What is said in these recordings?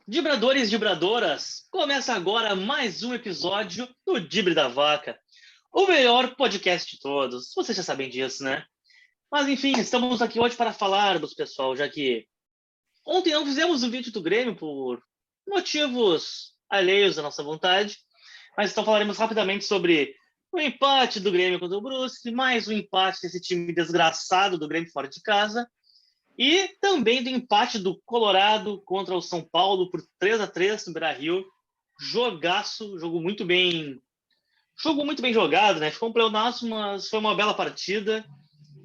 Dibradores e Dibradoras, começa agora mais um episódio do Dibre da Vaca, o melhor podcast de todos. Vocês já sabem disso, né? Mas enfim, estamos aqui hoje para falarmos, pessoal, já que ontem não fizemos um vídeo do Grêmio por motivos alheios à nossa vontade, mas então falaremos rapidamente sobre o empate do Grêmio contra o Brusque, mais um empate desse time desgraçado do Grêmio fora de casa, e também do empate do Colorado contra o São Paulo por 3-3 no Beira-Rio. Jogaço, jogo muito bem jogado, né? Ficou um pleonaço, mas foi uma bela partida.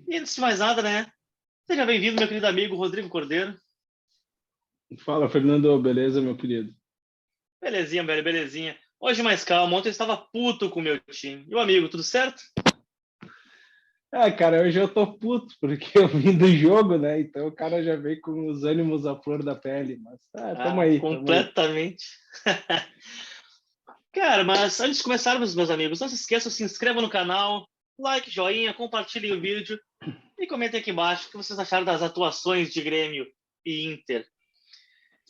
E antes de mais nada, né? Seja bem-vindo, meu querido amigo Rodrigo Cordeiro. Fala, Fernando, beleza, meu querido? Belezinha, velho, belezinha. Hoje mais calma, ontem eu estava puto com o meu time. E o amigo, tudo certo? Cara, hoje eu tô puto, porque eu vim do jogo, né? Então o cara já veio com os ânimos à flor da pele. Mas tamo aí, tamo aí. Completamente. Cara, mas antes de começarmos, meus amigos, não se esqueçam, se inscrevam no canal, like, joinha, compartilhem o vídeo e comentem aqui embaixo o que vocês acharam das atuações de Grêmio e Inter.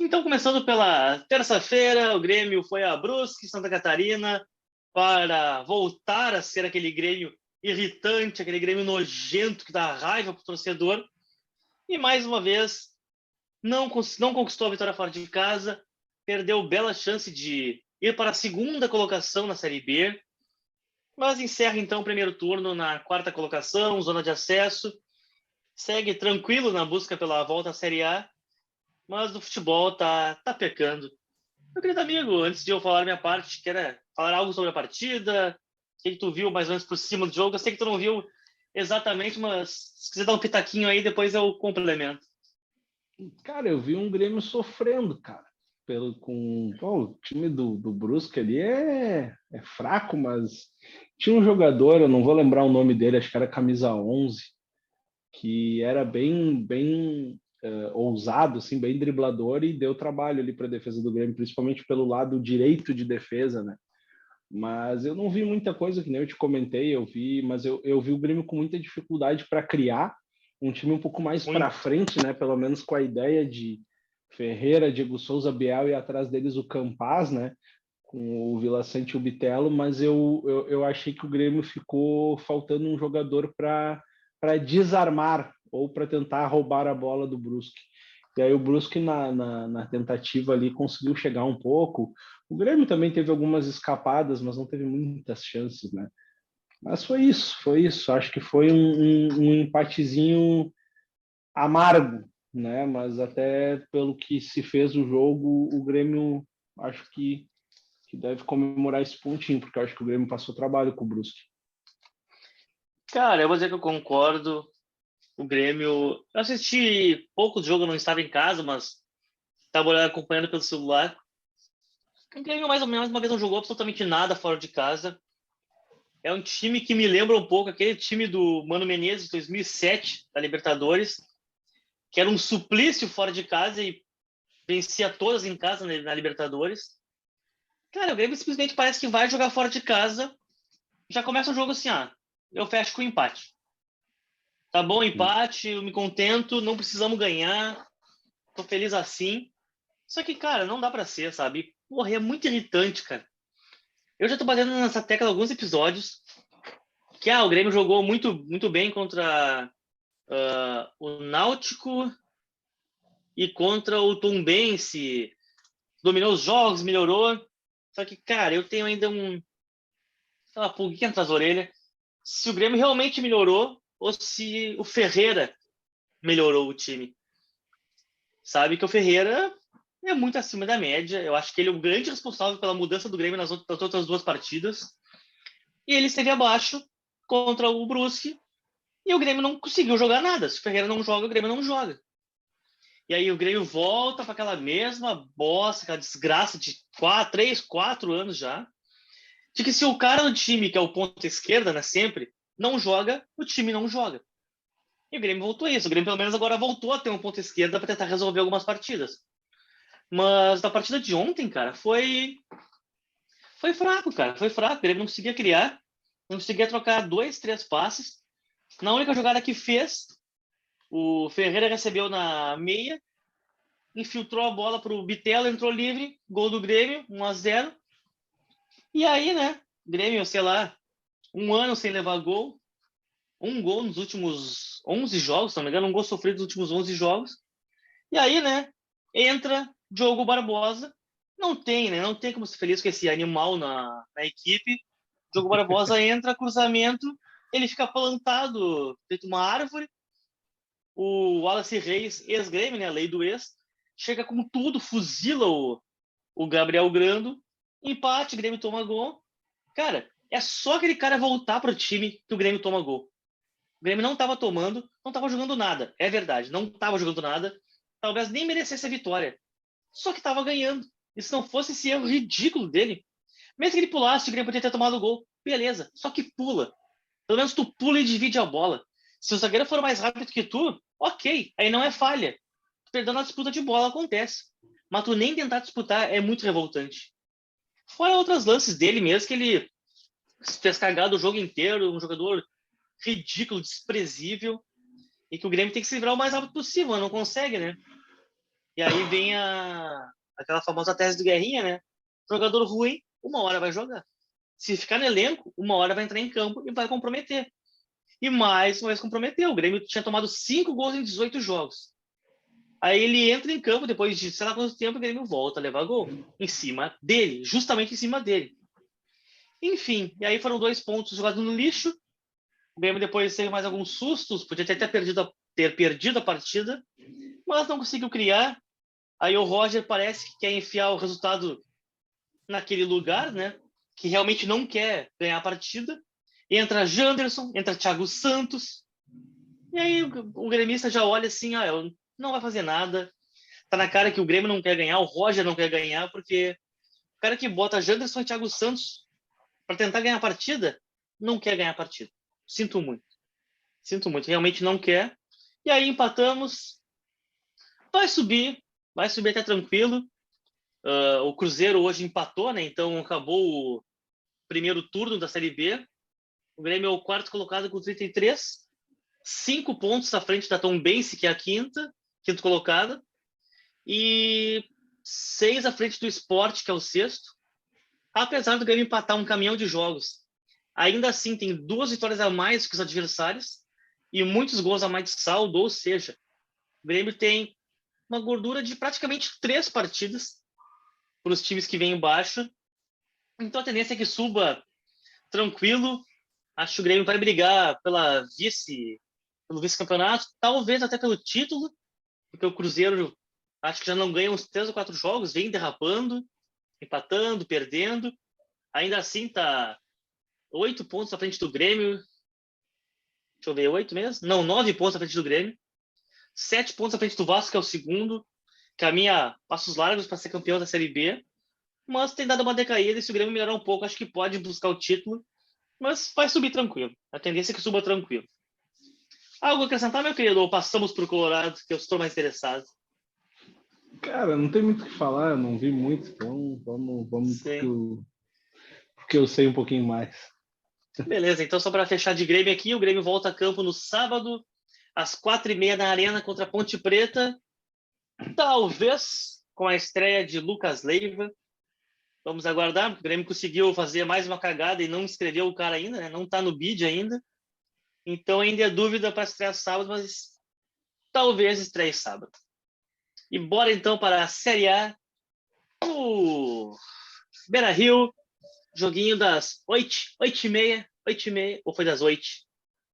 Então, começando pela terça-feira, o Grêmio foi a Brusque, Santa Catarina, para voltar a ser aquele Grêmio irritante, aquele Grêmio nojento que dá raiva para o torcedor. E mais uma vez, não conquistou a vitória fora de casa, perdeu bela chance de ir para a segunda colocação na Série B, mas encerra então o primeiro turno na quarta colocação, zona de acesso, segue tranquilo na busca pela volta à Série A, mas o futebol tá pecando. Meu querido amigo, antes de eu falar minha parte, quer falar algo sobre a partida? O que tu viu mais ou menos por cima do jogo? Eu sei que tu não viu exatamente, mas se quiser dar um pitaquinho aí, depois eu complemento. Cara, eu vi um Grêmio sofrendo, cara. O time do Brusque ali é fraco, mas tinha um jogador, eu não vou lembrar o nome dele, acho que era camisa 11, que era bem ousado, assim, bem driblador e deu trabalho ali para a defesa do Grêmio, principalmente pelo lado direito de defesa, né? Mas eu não vi muita coisa, que nem eu te comentei, mas eu vi o Grêmio com muita dificuldade para criar um time um pouco mais para Muito. frente, né? Pelo menos com a ideia de Ferreira, Diego Souza, Biel e atrás deles o Campaz, né? Com o Vila Sante e o Bitelo, mas eu achei que o Grêmio ficou faltando um jogador para desarmar ou para tentar roubar a bola do Brusque. E aí o Brusque, na tentativa ali, conseguiu chegar um pouco. O Grêmio também teve algumas escapadas, mas não teve muitas chances, né? Mas foi isso. Acho que foi um empatezinho amargo, né? Mas até pelo que se fez o jogo, o Grêmio acho que deve comemorar esse pontinho, porque eu acho que o Grêmio passou trabalho com o Brusque. Cara, eu vou dizer que eu concordo. O Grêmio. Eu assisti pouco do jogo, eu não estava em casa, mas estava acompanhando pelo celular. O Grêmio, mais ou menos, uma vez não jogou absolutamente nada fora de casa. É um time que me lembra um pouco aquele time do Mano Menezes de 2007, da Libertadores, que era um suplício fora de casa e vencia todas em casa na Libertadores. Cara, o Grêmio simplesmente parece que vai jogar fora de casa, já começa o jogo assim, eu fecho com o empate. Tá bom, empate, eu me contento, não precisamos ganhar, tô feliz assim. Só que, cara, não dá pra ser, sabe? Porra, é muito irritante, cara. Eu já tô batendo nessa tecla alguns episódios, que, o Grêmio jogou muito bem contra o Náutico e contra o Tombense. Dominou os jogos, melhorou. Só que, cara, eu tenho ainda uma pulguinha atrás da orelha. Se o Grêmio realmente melhorou ou se o Ferreira melhorou o time. Sabe que o Ferreira é muito acima da média. Eu acho que ele é o grande responsável pela mudança do Grêmio nas outras duas partidas. E ele esteve abaixo contra o Brusque. E o Grêmio não conseguiu jogar nada. Se o Ferreira não joga, o Grêmio não joga. E aí o Grêmio volta para aquela mesma bosta, aquela desgraça de 3, 4 anos já, de que se o cara do time, que é o ponto esquerda, né, sempre, não joga, o time não joga. E o Grêmio voltou a isso. O Grêmio, pelo menos, agora voltou a ter um ponto esquerda para tentar resolver algumas partidas. Mas na partida de ontem, cara, foi fraco, cara. Foi fraco. O Grêmio não conseguia criar, não conseguia trocar 2, 3 passes. Na única jogada que fez, o Ferreira recebeu na meia, infiltrou a bola pro Bitelo, entrou livre, gol do Grêmio, 1-0. E aí, né, Grêmio, sei lá, um ano sem levar gol, um gol nos últimos 11 jogos, se não me engano, um gol sofrido nos últimos 11 jogos. E aí, né, entra Diogo Barbosa, não tem, né, não tem como ser feliz com esse animal na equipe. Diogo Barbosa entra, cruzamento, ele fica plantado, feito uma árvore. O Wallace Reis, ex-Grêmio, né, lei do ex, chega com tudo, fuzila o Gabriel Grando, empate, Grêmio toma gol. Cara, é só aquele cara voltar pro time que o Grêmio toma gol. O Grêmio não tava tomando, não tava jogando nada. É verdade, não tava jogando nada. Talvez nem merecesse a vitória. Só que tava ganhando. E se não fosse esse erro ridículo dele, mesmo que ele pulasse, o Grêmio poderia ter tomado o gol. Beleza, só que pula. Pelo menos tu pula e divide a bola. Se o zagueiro for mais rápido que tu, ok, aí não é falha. Perdendo a disputa de bola acontece. Mas tu nem tentar disputar é muito revoltante. Fora outros lances dele mesmo, que ele fez cagado o jogo inteiro, um jogador ridículo, desprezível, e que o Grêmio tem que se livrar o mais rápido possível, mas não consegue, né? E aí vem aquela famosa tese do Guerrinha, né? Jogador ruim, uma hora vai jogar. Se ficar no elenco, uma hora vai entrar em campo e vai comprometer. E mais uma vez comprometeu. O Grêmio tinha tomado 5 gols em 18 jogos. Aí ele entra em campo depois de sei lá quanto tempo, o Grêmio volta a levar gol. Em cima dele, justamente em cima dele. Enfim, e aí foram 2 pontos jogados no lixo. O Grêmio depois teve mais alguns sustos, podia ter perdido a partida, mas não conseguiu criar. Aí o Roger parece que quer enfiar o resultado naquele lugar, né? Que realmente não quer ganhar a partida. Entra Janderson, entra Thiago Santos. E aí o gremista já olha assim, não vai fazer nada. Tá na cara que o Grêmio não quer ganhar, o Roger não quer ganhar, porque o cara que bota Janderson e Thiago Santos para tentar ganhar a partida, não quer ganhar a partida. Sinto muito. Sinto muito, realmente não quer. E aí empatamos. Vai subir até tranquilo. O Cruzeiro hoje empatou, né? Então acabou o primeiro turno da Série B. O Grêmio é o quarto colocado com 33. 5 pontos à frente da Tombense, que é a quinto colocada. E 6 à frente do Sport, que é o sexto. Apesar do Grêmio empatar um caminhão de jogos, ainda assim tem 2 vitórias a mais que os adversários e muitos gols a mais de saldo, ou seja, o Grêmio tem uma gordura de praticamente 3 partidas para os times que vêm embaixo. Então a tendência é que suba tranquilo. Acho que o Grêmio vai brigar pelo vice-campeonato, talvez até pelo título, porque o Cruzeiro acho que já não ganha uns 3 ou 4 jogos, vem derrapando, empatando, perdendo. Ainda assim tá 8 pontos à frente do Grêmio. Deixa eu ver, 8 mesmo? Não, 9 pontos à frente do Grêmio. 7 pontos à frente do Vasco, que é o segundo. Caminha passos largos para ser campeão da Série B. Mas tem dado uma decaída e se o Grêmio melhorar um pouco, acho que pode buscar o título. Mas vai subir tranquilo. A tendência é que suba tranquilo. Algo a acrescentar, meu querido? Ou passamos para o Colorado, que eu estou mais interessado? Cara, não tem muito o que falar, eu não vi muito, então vamos Sim. porque eu sei um pouquinho mais. Beleza, então só para fechar de Grêmio aqui, o Grêmio volta a campo no sábado, às 4h30 na Arena contra a Ponte Preta. Talvez com a estreia de Lucas Leiva. Vamos aguardar. O Grêmio conseguiu fazer mais uma cagada e não inscreveu o cara ainda, né? Não está no bid ainda. Então ainda é dúvida para estrear sábado, mas talvez estreie sábado. E bora então para a Série A. O Beira-Rio, joguinho das 8h30, 8h30, ou foi das 8?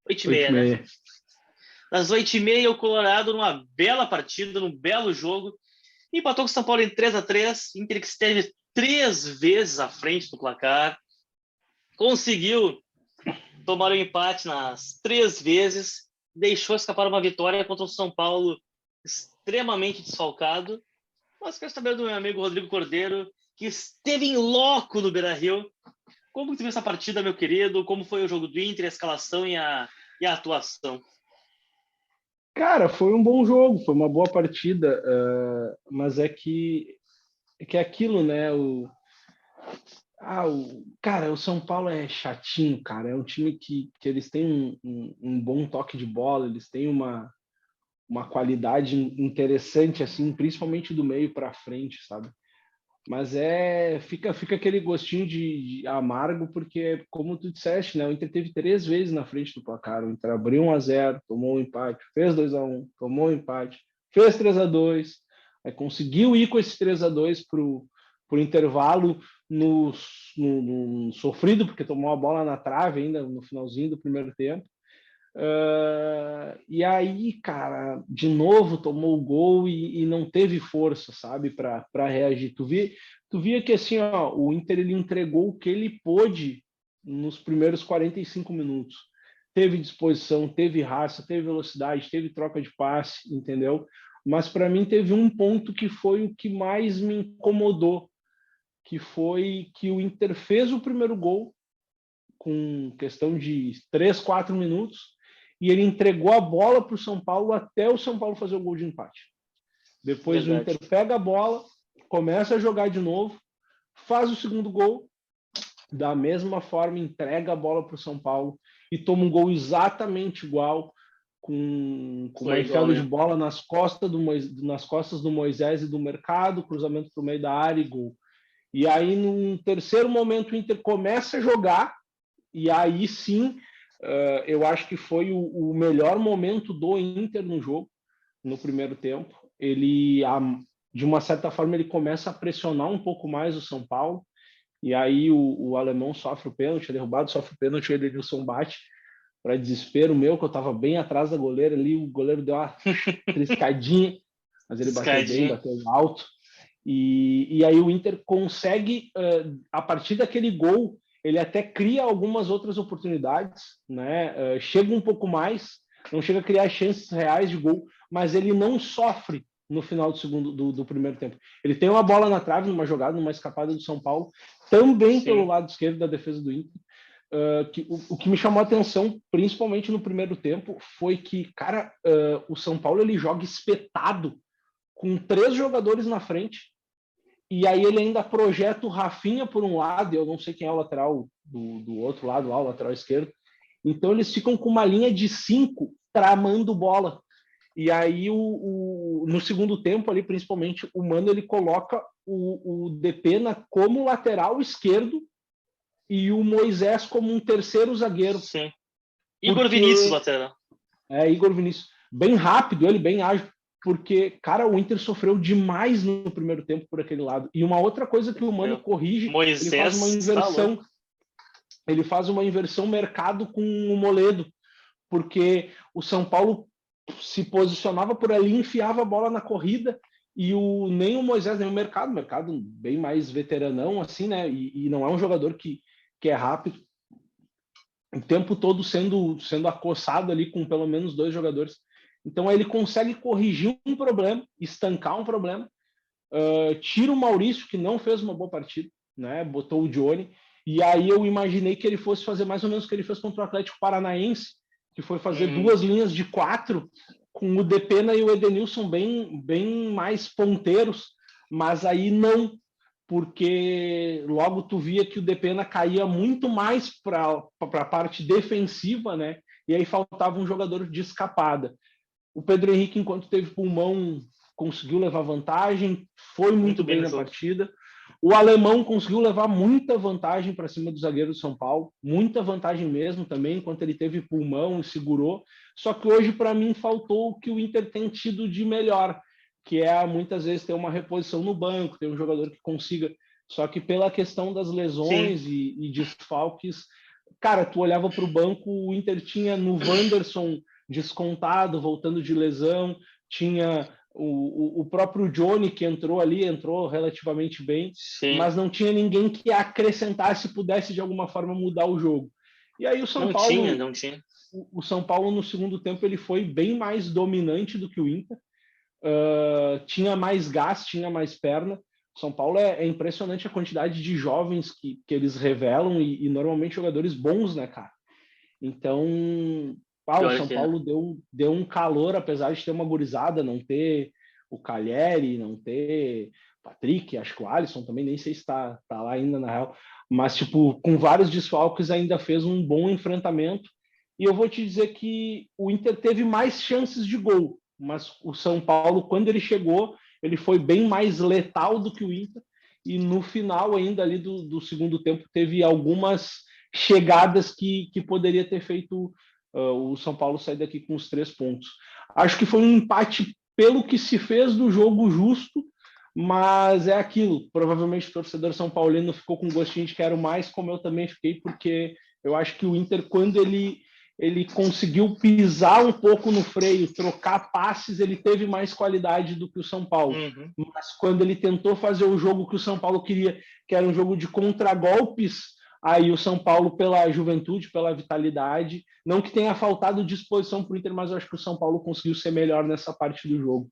8h30, né? 8h30. Das 8h30, o Colorado, numa bela partida, num belo jogo, empatou com o São Paulo em 3-3. Inter que esteve 3 vezes à frente do placar, conseguiu tomar o um empate nas 3 vezes, deixou escapar uma vitória contra o São Paulo extremamente desfalcado. Mas quero saber do meu amigo Rodrigo Cordeiro, que esteve em loco no Beira-Rio. Como que tu viu essa partida, meu querido? Como foi o jogo do Inter, a escalação e a atuação? Cara, foi um bom jogo, foi uma boa partida, mas é aquilo, né? Cara, o São Paulo é chatinho, cara. É um time que eles têm um bom toque de bola, eles têm uma qualidade interessante, assim, principalmente do meio para frente, sabe? Mas fica aquele gostinho de amargo, porque, como tu disseste, né, o Inter teve 3 vezes na frente do placar. O Inter abriu 1-0, tomou um empate, fez 2-1, tomou um empate, fez 3-2, aí conseguiu ir com esse 3-2 para o intervalo no sofrido, porque tomou a bola na trave ainda no finalzinho do primeiro tempo. E aí, cara, de novo tomou o gol e não teve força, sabe, para reagir. Tu via que assim, ó, o Inter ele entregou o que ele pôde nos primeiros 45 minutos. Teve disposição, teve raça, teve velocidade, teve troca de passe, entendeu? Mas para mim teve um ponto que foi o que mais me incomodou, que foi que o Inter fez o primeiro gol com questão de 3, 4 minutos e ele entregou a bola para o São Paulo até o São Paulo fazer o gol de empate. Depois Verdade. O Inter pega a bola, começa a jogar de novo, faz o segundo gol, da mesma forma entrega a bola para o São Paulo e toma um gol exatamente igual, com uma enfiada de bola nas costas do Moisés e do Mercado, cruzamento para o meio da área e gol. E aí, num terceiro momento, o Inter começa a jogar, e aí sim, eu acho que foi o melhor momento do Inter no jogo, no primeiro tempo. Ele, de uma certa forma, ele começa a pressionar um pouco mais o São Paulo, e aí o alemão sofre o pênalti, é derrubado, sofre o pênalti, o Edenilson bate, para desespero meu, que eu estava bem atrás da goleira ali, o goleiro deu uma triscadinha, mas ele bateu bem, bateu alto. E aí o Inter consegue, a partir daquele gol, ele até cria algumas outras oportunidades, né? Chega um pouco mais, não chega a criar chances reais de gol, mas ele não sofre no final do primeiro tempo. Ele tem uma bola na trave, numa jogada, numa escapada do São Paulo, também pelo lado esquerdo da defesa do Inter. O que me chamou a atenção, principalmente no primeiro tempo, foi que, cara, o São Paulo ele joga espetado com 3 jogadores na frente, e aí ele ainda projeta o Rafinha por um lado, eu não sei quem é o lateral do outro lado lá, o lateral esquerdo. Então eles ficam com uma linha de 5 tramando bola. E aí no segundo tempo ali, principalmente, o Mano ele coloca o Depena como lateral esquerdo e o Moisés como um terceiro zagueiro. Sim. Igor Vinícius, lateral. Igor Vinícius. Bem rápido, ele bem ágil. Porque, cara, o Inter sofreu demais no primeiro tempo por aquele lado. E uma outra coisa que o Mano corrige, Moisés, ele faz uma inversão. Ele faz uma inversão mercado com o Moledo, porque o São Paulo se posicionava por ali, enfiava a bola na corrida, e nem o Moisés, nem o Mercado bem mais veteranão, assim, né? E não é um jogador que é rápido, o tempo todo sendo acossado ali com pelo menos 2 jogadores. Então ele consegue corrigir um problema, estancar um problema, tira o Maurício, que não fez uma boa partida, né? Botou o Johnny, e aí eu imaginei que ele fosse fazer mais ou menos o que ele fez contra o Atlético Paranaense, que foi fazer 2 linhas de 4, com o Depena e o Edenilson bem mais ponteiros, mas aí não, porque logo tu via que o Depena caía muito mais para a parte defensiva, né? E aí faltava um jogador de escapada. O Pedro Henrique, enquanto teve pulmão, conseguiu levar vantagem, foi muito bem na partida. O alemão conseguiu levar muita vantagem para cima do zagueiro do São Paulo, muita vantagem mesmo também, enquanto ele teve pulmão e segurou. Só que hoje, para mim, faltou o que o Inter tem tido de melhor, que é muitas vezes ter uma reposição no banco, ter um jogador que consiga. Só que pela questão das lesões e desfalques, cara, tu olhava para o banco, o Inter tinha no Wanderson descontado, voltando de lesão, tinha o próprio Johnny que entrou relativamente bem, mas não tinha ninguém que acrescentasse, pudesse de alguma forma mudar o jogo. E aí o São Paulo não tinha. O São Paulo no segundo tempo ele foi bem mais dominante do que o Inter, tinha mais gás, tinha mais perna. O São Paulo é impressionante a quantidade de jovens que eles revelam e normalmente jogadores bons, né, cara? Então o São Paulo deu um calor, apesar de ter uma gurizada, não ter o Calheri, não ter o Patrick, acho que o Alisson também, nem sei se está lá ainda na real, mas tipo, com vários desfalques ainda fez um bom enfrentamento. E eu vou te dizer que o Inter teve mais chances de gol, mas o São Paulo, quando ele chegou, ele foi bem mais letal do que o Inter, e no final ainda ali do segundo tempo teve algumas chegadas que poderia ter feito o São Paulo sair daqui com os 3 pontos. Acho que foi um empate pelo que se fez do jogo justo, mas é aquilo. Provavelmente o torcedor são paulino ficou com gostinho de quero mais, como eu também fiquei, porque eu acho que o Inter, quando ele conseguiu pisar um pouco no freio, trocar passes, ele teve mais qualidade do que o São Paulo. Uhum. Mas quando ele tentou fazer o jogo que o São Paulo queria, que era um jogo de contragolpes, aí o São Paulo, pela juventude, pela vitalidade, não que tenha faltado disposição para o Inter, mas eu acho que o São Paulo conseguiu ser melhor nessa parte do jogo.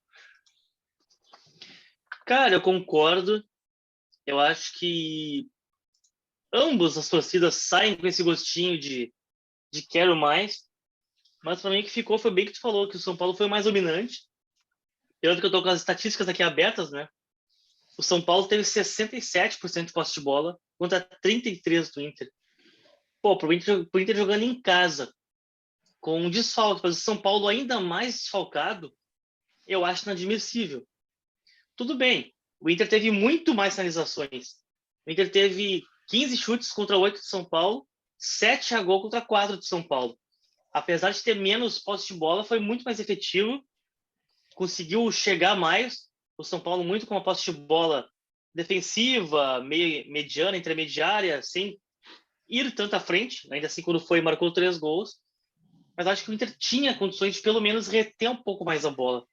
Cara, eu concordo. Eu acho que ambas as torcidas saem com esse gostinho de quero mais. Mas para mim o que ficou foi bem que tu falou, que o São Paulo foi o mais dominante. Pelo que eu tô com as estatísticas aqui abertas, né? O São Paulo teve 67% de posse de bola contra 33% do Inter. Pô, pro Inter jogando em casa, com um desfalque, mas o São Paulo ainda mais desfalcado, eu acho inadmissível. Tudo bem, o Inter teve muito mais finalizações. O Inter teve 15 chutes contra 8 de São Paulo, 7 a gol contra 4 de São Paulo. Apesar de ter menos posse de bola, foi muito mais efetivo, conseguiu chegar mais. O São Paulo muito com uma posse de bola defensiva, mediana, intermediária, sem ir tanto à frente. Ainda assim, quando foi, marcou 3 gols. Mas acho que o Inter tinha condições de pelo menos reter um pouco mais a bola.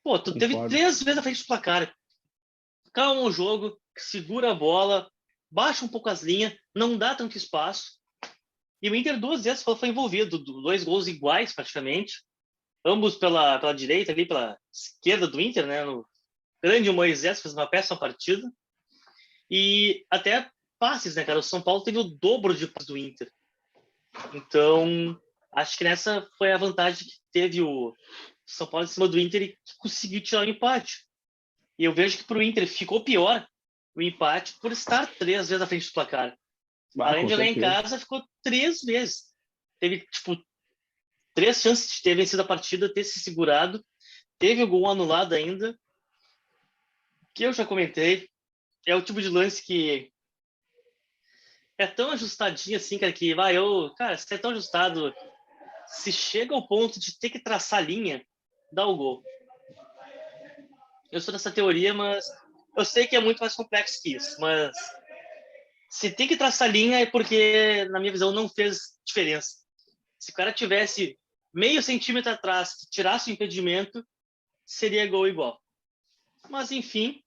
Pô, tu teve 3 vezes à frente do placar. Calma o jogo, segura a bola, baixa um pouco as linhas, não dá tanto espaço. E o Inter 2 vezes foi envolvido, 2 gols iguais praticamente, ambos pela direita ali, pela esquerda do Inter, né? No grande Moisés fez uma péssima partida. E até passes, né, cara? O São Paulo teve o dobro de passes do Inter. Então, acho que nessa foi a vantagem que teve o São Paulo em cima do Inter e que conseguiu tirar o empate. E eu vejo que para o Inter ficou pior o empate por estar 3 vezes à frente do placar. Além de jogar em casa, ficou 3 vezes. Teve, 3 chances de ter vencido a partida, ter se segurado. Teve o gol anulado ainda, que eu já comentei. É o tipo de lance que é tão ajustadinho assim, cara, que cara, se é tão ajustado, se chega ao ponto de ter que traçar linha, dá o gol. Eu sou dessa teoria, mas eu sei que é muito mais complexo que isso, mas se tem que traçar linha é porque, na minha visão, não fez diferença. Se o cara tivesse meio centímetro atrás, tirasse o impedimento, seria gol igual. Mas, enfim,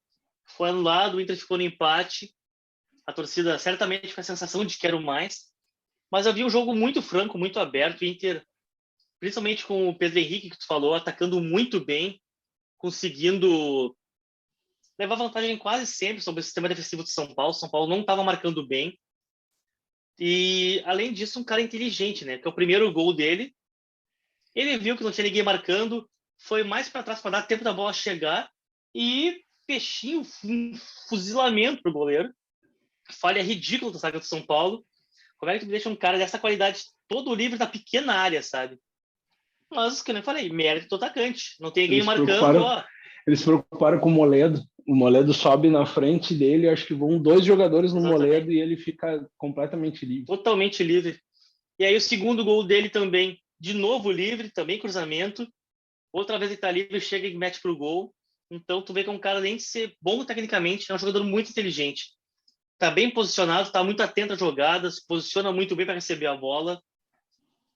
foi anulado, o Inter ficou no empate. A torcida certamente com a sensação de quero mais. Mas eu vi um jogo muito franco, muito aberto. O Inter, principalmente com o Pedro Henrique, que tu falou, atacando muito bem, conseguindo levar vantagem quase sempre sobre o sistema defensivo de São Paulo. São Paulo não estava marcando bem. E, além disso, um cara inteligente, né? Que é o primeiro gol dele. Ele viu que não tinha ninguém marcando, foi mais para trás para dar tempo da bola chegar e peixinho, um fuzilamento pro goleiro. Falha ridícula do zagueiro do São Paulo. Como é que tu deixa um cara dessa qualidade todo livre na pequena área, sabe? Mas, como eu falei, mérito do atacante. Não tem ninguém marcando, ó. Eles se preocuparam com o Moledo. O Moledo sobe na frente dele, acho que vão 2 jogadores no Exatamente. Moledo e ele fica completamente livre. Totalmente livre. E aí o segundo gol dele também, de novo livre, também cruzamento. Outra vez ele tá livre, chega e mete pro gol. Então tu vê que é um cara, além de ser bom tecnicamente, é um jogador muito inteligente. Tá bem posicionado, tá muito atento às jogadas, posiciona muito bem para receber a bola.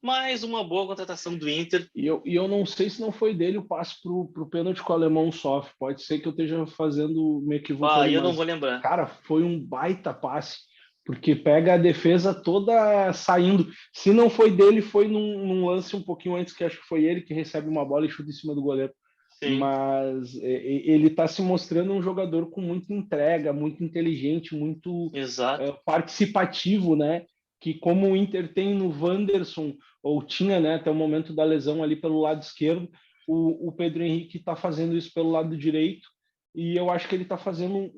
Mais uma boa contratação do Inter. E eu não sei se não foi dele o passe pro pênalti que o alemão sofre. Pode ser que eu esteja fazendo me equivocando. Eu não vou lembrar. Cara, foi um baita passe, porque pega a defesa toda saindo. Se não foi dele, foi num lance um pouquinho antes, que acho que foi ele que recebe uma bola e chuta em cima do goleiro. Sim. Mas ele está se mostrando um jogador com muita entrega, muito inteligente, muito participativo, né? Que como o Inter tem no Wanderson, ou tinha, né, até o momento da lesão ali pelo lado esquerdo, o Pedro Henrique está fazendo isso pelo lado direito, e eu acho que ele está fazendo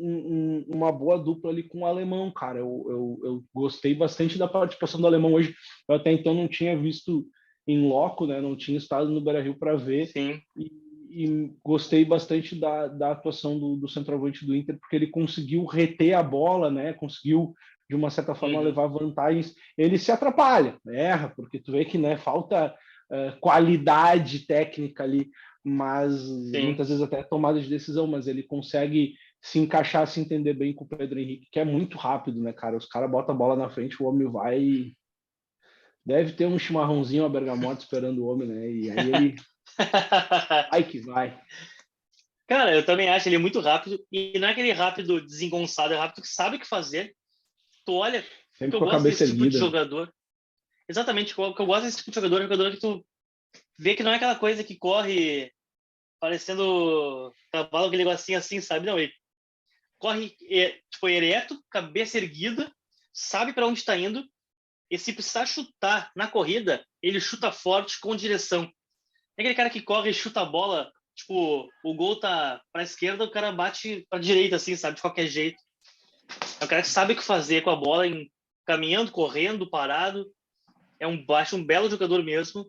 uma boa dupla ali com o alemão, cara. Eu gostei bastante da participação do alemão hoje. Eu até então não tinha visto em loco, né? Não tinha estado no Beira-Rio para ver. Sim. e gostei bastante da atuação do centroavante do Inter, porque ele conseguiu reter a bola, né? Conseguiu, de uma certa forma, levar vantagens. Ele se atrapalha, erra, porque tu vê que, né, falta qualidade técnica ali, mas muitas vezes até tomada de decisão, mas ele consegue se encaixar, se entender bem com o Pedro Henrique, que é muito rápido, né, cara? Os caras botam a bola na frente, o homem vai e deve ter um chimarrãozinho, a bergamota esperando o homem, né? E aí ele vai que vai. Cara, eu também acho ele muito rápido, e não é aquele rápido desengonçado, é rápido que sabe o que fazer. Tu olha, sempre eu com a gosto cabeça desse tipo de erguida. jogador. Exatamente, o que eu gosto desse tipo de jogador que tu vê que não é aquela coisa que corre parecendo cavalo, aquele negocinho assim, sabe? Não, ele corre tipo, ereto, cabeça erguida, sabe para onde está indo, e se precisar chutar na corrida, ele chuta forte com direção. É aquele cara que corre e chuta a bola, tipo, o gol tá pra esquerda, o cara bate pra direita, assim, sabe? De qualquer jeito. É um cara que sabe o que fazer com a bola, caminhando, correndo, parado. Acho um belo jogador mesmo.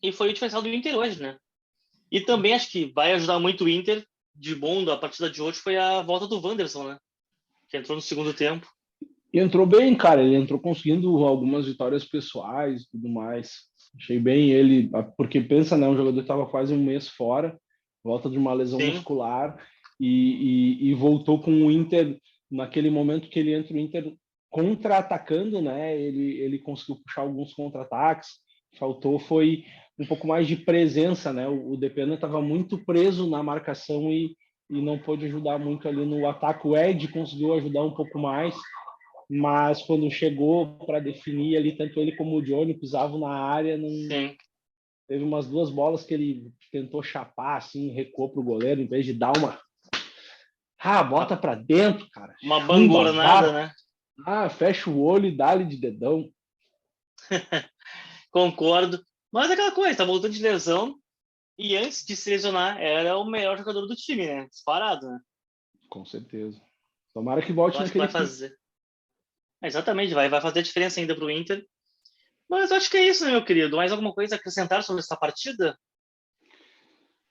E foi o diferencial do Inter hoje, né? E também acho que vai ajudar muito o Inter, de bom da partida de hoje, foi a volta do Wanderson, né? Que entrou no segundo tempo. E entrou bem, cara. Ele entrou conseguindo algumas vitórias pessoais e tudo mais. Achei bem ele, porque pensa, né? Um jogador que estava quase um mês fora, volta de uma lesão muscular e voltou com o Inter naquele momento que ele entra o Inter contra-atacando, né? Ele conseguiu puxar alguns contra-ataques. Faltou foi um pouco mais de presença, né? O Depena estava muito preso na marcação e não pôde ajudar muito ali no ataque. O Ed conseguiu ajudar um pouco mais, mas quando chegou para definir ali, tanto ele como o Johnny pisavam na área, não... teve umas duas bolas que ele tentou chapar, assim, recuou para o goleiro, em vez de dar uma... bota para dentro, cara. Uma bangornada, né? Fecha o olho e dá-lhe de dedão. Concordo. Mas é aquela coisa, tá voltando de lesão, e antes de se lesionar, era o melhor jogador do time, né? Disparado, né? Com certeza. Tomara que volte naquele vai fazer. Exatamente, vai fazer diferença ainda pro Inter. Mas acho que é isso, né, meu querido? Mais alguma coisa a acrescentar sobre essa partida?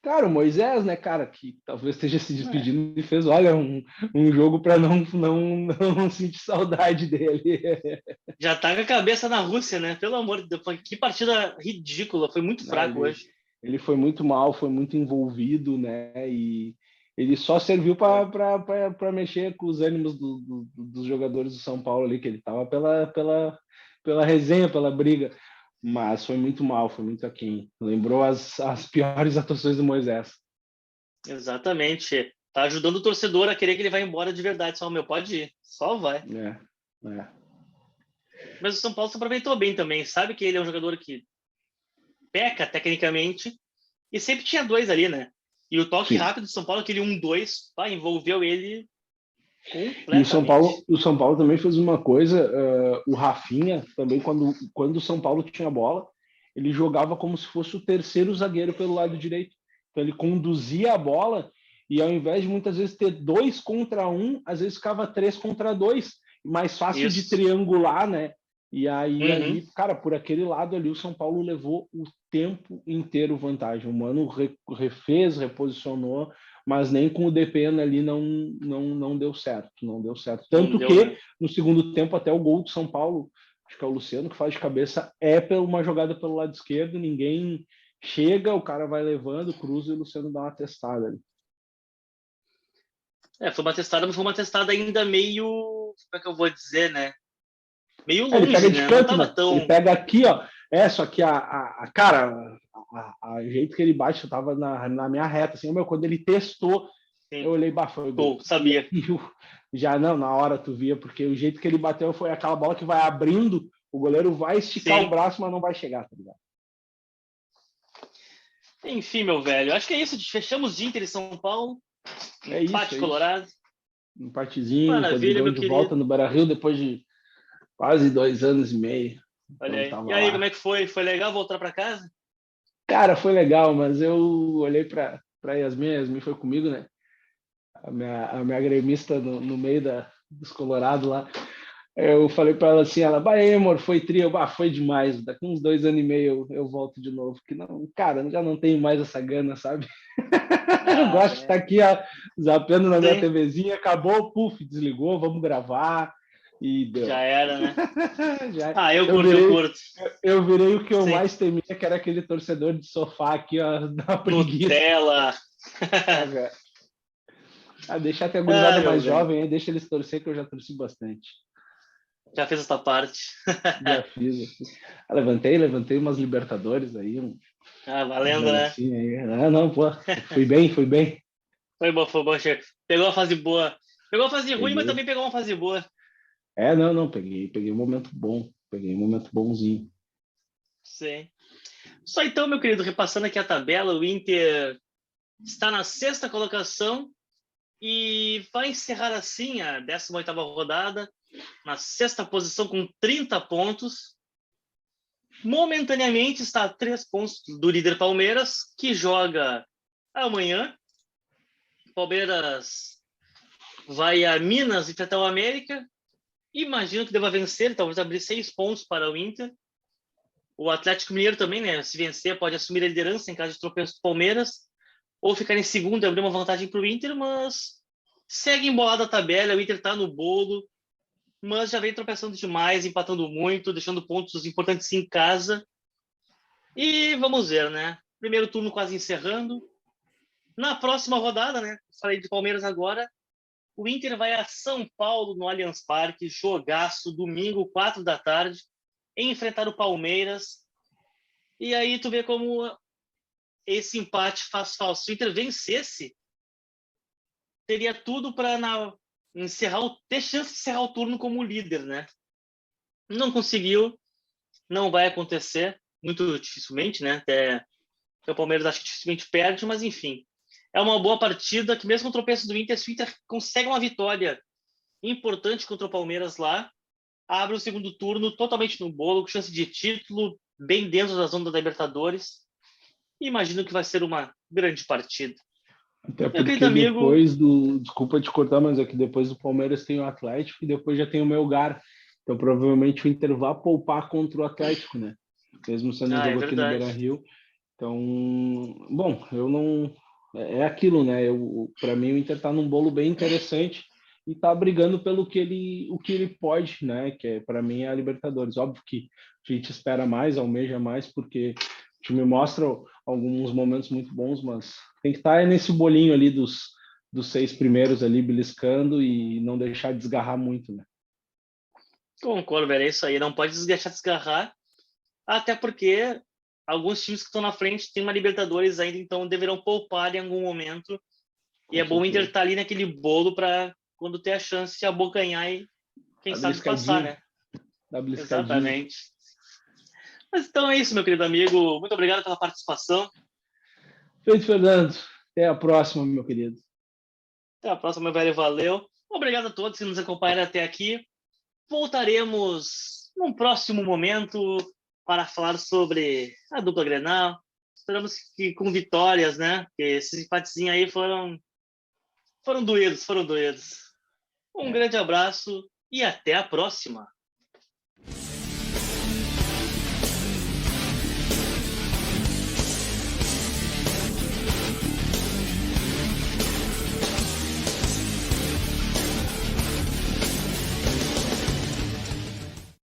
Cara, o Moisés, né, cara, que talvez esteja se despedindo e fez, olha, um jogo para não sentir saudade dele. Já tá com a cabeça na Rússia, né? Pelo amor de Deus, que partida ridícula, foi muito fraco hoje. Ele foi muito mal, foi muito envolvido, né, e ele só serviu para mexer com os ânimos dos jogadores do São Paulo ali, que ele tava pela resenha, pela briga. Mas foi muito mal, foi muito aquém. Lembrou as piores atuações do Moisés. Exatamente. Tá ajudando o torcedor a querer que ele vá embora de verdade. Só, pode ir. Só vai. Mas o São Paulo se aproveitou bem também. Sabe que ele é um jogador que peca tecnicamente e sempre tinha dois ali, né? E o toque rápido do São Paulo, aquele 1-2, envolveu ele completamente. E o São Paulo também fez uma coisa, o Rafinha também, quando o São Paulo tinha bola, ele jogava como se fosse o terceiro zagueiro pelo lado direito. Então ele conduzia a bola e ao invés de muitas vezes ter 2 contra 1, às vezes ficava 3 contra 2, mais fácil de triangular, né? E aí, ali, cara, por aquele lado ali, o São Paulo levou o tempo inteiro vantagem. O Mano refez, reposicionou, mas nem com o DPN ali não deu certo. Não deu certo. Tanto que, no segundo tempo, até o gol do São Paulo, acho que é o Luciano que faz de cabeça, uma jogada pelo lado esquerdo, ninguém chega, o cara vai levando, cruza e o Luciano dá uma testada ali. Foi uma testada, mas foi uma testada ainda meio... Como é que eu vou dizer, né? Meio longe, ele pega de né? canto, Não tava né? tão... Ele pega aqui, ó. Só que cara, a jeito que ele bate, eu tava na minha reta, assim, quando ele testou, eu olhei, foi gol. Sabia. Já não, na hora tu via, porque o jeito que ele bateu foi aquela bola que vai abrindo, o goleiro vai esticar o braço, mas não vai chegar, tá ligado? Enfim, meu velho, acho que é isso. Fechamos de Inter e São Paulo. Empate colorado. Um empatezinho, Maravilha, de volta no Beira-Rio depois de quase 2 anos e meio. Olha então, aí. E aí, lá. Como é que foi? Foi legal voltar para casa? Cara, foi legal, mas eu olhei para Yasmin foi comigo, né? A minha gremista no meio dos Colorado lá. Eu falei para ela assim, aí, amor, foi trio, foi demais. Daqui uns 2 anos e meio eu volto de novo. Que não, cara, já não tenho mais essa gana, sabe? Eu Ah, gosto de estar aqui, ó, zapeando na minha sim, TVzinha, acabou, puf, desligou, vamos gravar e já deu. era, né? Já, Ah, eu eu curto, eu virei, curto. eu virei o que eu Sim. mais temia, que era aquele torcedor de sofá aqui, ó, da preguiça. Nutella. Ah, deixa até a gurizada Ai, meu mais bem. jovem, aí deixa eles torcer, que eu já torci bastante. Já fez essa parte. Já fiz, já fiz. Ah, levantei umas Libertadores aí, Ah, uns valendo, né? negocinhos aí. Ah, não, pô, fui bem, fui bem. Foi bom, chega. Pegou a fase boa. Pegou a fase ruim, mas Peguei. também pegou uma fase boa. Não, não, peguei um momento bom, peguei um momento bonzinho. Sim. Só então, meu querido, repassando aqui a tabela, o Inter está na sexta colocação e vai encerrar assim a 18ª rodada, na sexta posição com 30 pontos. Momentaneamente está a 3 pontos do líder Palmeiras, que joga amanhã. Palmeiras vai a Minas enfrentar o América. Imagino que deva vencer, talvez abrir 6 pontos para o Inter. O Atlético Mineiro também, né? Se vencer, pode assumir a liderança em caso de tropeço do Palmeiras, ou ficar em segundo e abrir uma vantagem para o Inter, mas segue embolada a tabela, o Inter está no bolo, mas já vem tropeçando demais, empatando muito, deixando pontos importantes em casa. E vamos ver, né? Primeiro turno quase encerrando. Na próxima rodada, né? Falei de Palmeiras agora. O Inter vai a São Paulo, no Allianz Parque, jogaço, domingo, 4 da tarde, enfrentar o Palmeiras. E aí tu vê como esse empate faz falso. Se o Inter vencesse, teria tudo para ter chance de encerrar o turno como líder, né? Não conseguiu, não vai acontecer, muito dificilmente, né? Até o Palmeiras acho que dificilmente perde, mas enfim. É uma boa partida que mesmo o tropeço do Inter, se o Inter consegue uma vitória importante contra o Palmeiras lá, abre o segundo turno totalmente no bolo, com chance de título, bem dentro da zona da Libertadores. E imagino que vai ser uma grande partida. Até Meu querido porque amigo, depois do. Desculpa te cortar, mas aqui depois do Palmeiras tem o Atlético e depois já tem o Melgar. Então provavelmente o Inter vai poupar contra o Atlético, né? Mesmo sendo um é jogo aqui no verdade. Beira-Rio. Então, bom, eu não. É aquilo, né? Para mim o Inter tá num bolo bem interessante e tá brigando pelo que ele pode, né? Que é, para mim é a Libertadores. Óbvio que a gente espera mais, almeja mais, porque o time mostra alguns momentos muito bons, mas tem que estar nesse bolinho ali dos 6 primeiros ali, beliscando e não deixar desgarrar muito, né? Concordo, velho. É isso aí. Não pode deixar desgarrar, até porque alguns times que estão na frente têm uma Libertadores ainda, então deverão poupar em algum momento. E Com é bom o Inter certeza. estar ali naquele bolo para quando ter a chance de abocanhar e, quem Dá sabe, passar, beliscadinha, né? dá beliscadinha. Exatamente. Mas então é isso, meu querido amigo. Muito obrigado pela participação. Feito, Fernando. Até a próxima, meu querido. Até a próxima, meu velho. Valeu. Obrigado a todos que nos acompanharam até aqui. Voltaremos num próximo momento para falar sobre a dupla Grenal. Esperamos que com vitórias, né? Porque esses empatezinhos aí foram doídos, foram doídos. Um É. grande abraço e até a próxima.